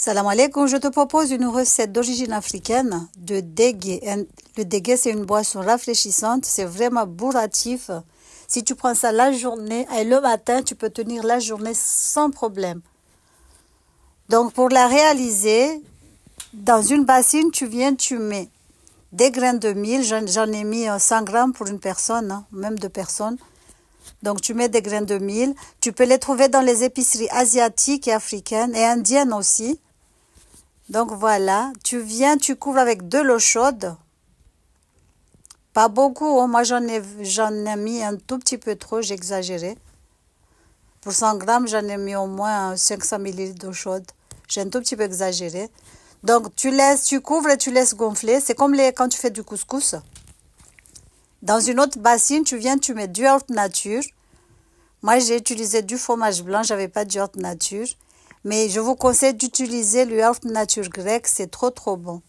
Salam alaikum, je te propose une recette d'origine africaine de dégué. Le dégué, c'est une boisson rafraîchissante, c'est vraiment bourratif. Si tu prends ça la journée et le matin, tu peux tenir la journée sans problème. Donc pour la réaliser, dans une bassine, tu mets des grains de mil. J'en ai mis 100 grammes pour une personne, même 2 personnes. Donc tu mets des grains de mil. Tu peux les trouver dans les épiceries asiatiques et africaines et indiennes aussi. Donc voilà, tu couvres avec de l'eau chaude. Pas beaucoup, hein. Moi j'en ai mis un tout petit peu trop, j'ai exagéré. Pour 100 grammes, j'en ai mis au moins 500 ml d'eau chaude. J'ai un tout petit peu exagéré. Donc tu couvres et tu laisses gonfler. C'est comme quand tu fais du couscous. Dans une autre bassine, tu mets du yaourt nature. Moi j'ai utilisé du fromage blanc, j'avais pas de yaourt nature. Mais je vous conseille d'utiliser le yaourt nature grec, c'est trop bon.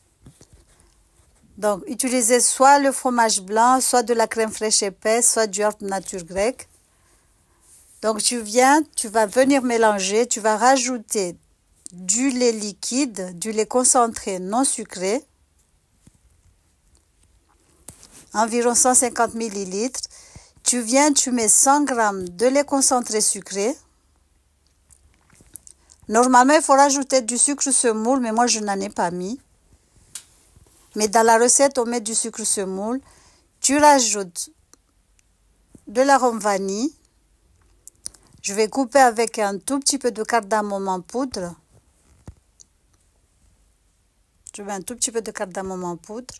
Donc, utilisez soit le fromage blanc, soit de la crème fraîche épaisse, soit du yaourt nature grec. Donc, tu vas venir mélanger, tu vas rajouter du lait liquide, du lait concentré non sucré, environ 150 ml. Tu mets 100 g de lait concentré sucré. Normalement, il faut rajouter du sucre semoule, mais moi, je n'en ai pas mis. Mais dans la recette, on met du sucre semoule. Tu rajoutes de l'arôme vanille. Je vais couper avec un tout petit peu de cardamome en poudre. Je mets un tout petit peu de cardamome en poudre.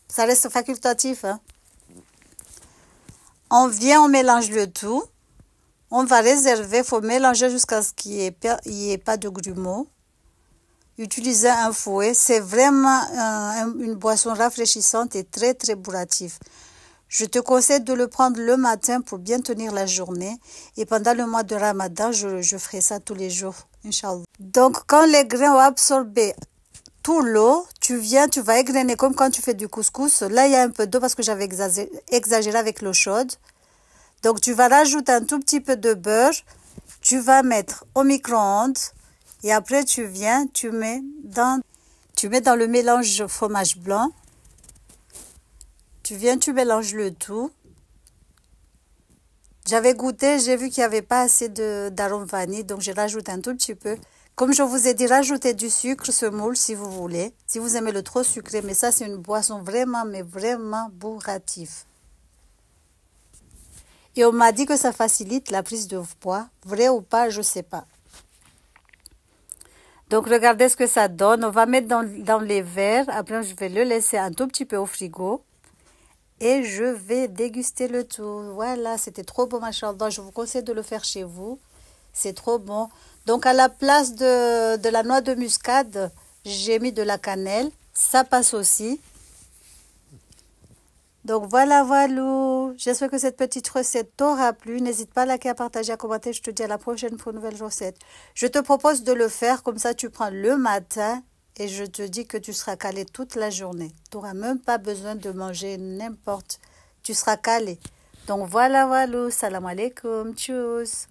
Ça reste facultatif, hein. On mélange le tout. On va réserver, il faut mélanger jusqu'à ce qu'il n'y ait pas de grumeaux. Utilisez un fouet, c'est vraiment une boisson rafraîchissante et très bourratif. Je te conseille de le prendre le matin pour bien tenir la journée. Et pendant le mois de Ramadan, je ferai ça tous les jours, Inch'Allah. Donc quand les grains ont absorbé tout l'eau, tu vas égrener comme quand tu fais du couscous. Là, il y a un peu d'eau parce que j'avais exagéré avec l'eau chaude. Donc, tu vas rajouter un tout petit peu de beurre. Tu vas mettre au micro-ondes. Et après, tu mets dans le mélange fromage blanc. Tu mélanges le tout. J'avais goûté, j'ai vu qu'il n'y avait pas assez d'arôme vanille. Donc, j'ai rajouté un tout petit peu. Comme je vous ai dit, rajoutez du sucre semoule si vous voulez. Si vous aimez le trop sucré. Mais ça, c'est une boisson vraiment, mais vraiment bourrative. Et on m'a dit que ça facilite la prise de poids. Vrai ou pas, je ne sais pas. Donc, regardez ce que ça donne. On va mettre dans les verres. Après, je vais le laisser un tout petit peu au frigo. Et je vais déguster le tout. Voilà, c'était trop bon, machallah. Je vous conseille de le faire chez vous. C'est trop bon. Donc, à la place de la noix de muscade, j'ai mis de la cannelle. Ça passe aussi. Donc voilà. J'espère que cette petite recette t'aura plu. N'hésite pas à liker, à partager, à commenter. Je te dis à la prochaine pour une nouvelle recette. Je te propose de le faire comme ça, tu prends le matin et je te dis que tu seras calé toute la journée. Tu n'auras même pas besoin de manger n'importe. Tu seras calé. Donc voilà. Salam alaikum. Tchuss.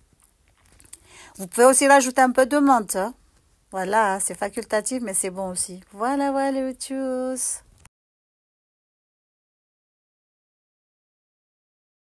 Vous pouvez aussi rajouter un peu de menthe. Hein. Voilà, c'est facultatif mais c'est bon aussi. Voilà. Tchuss.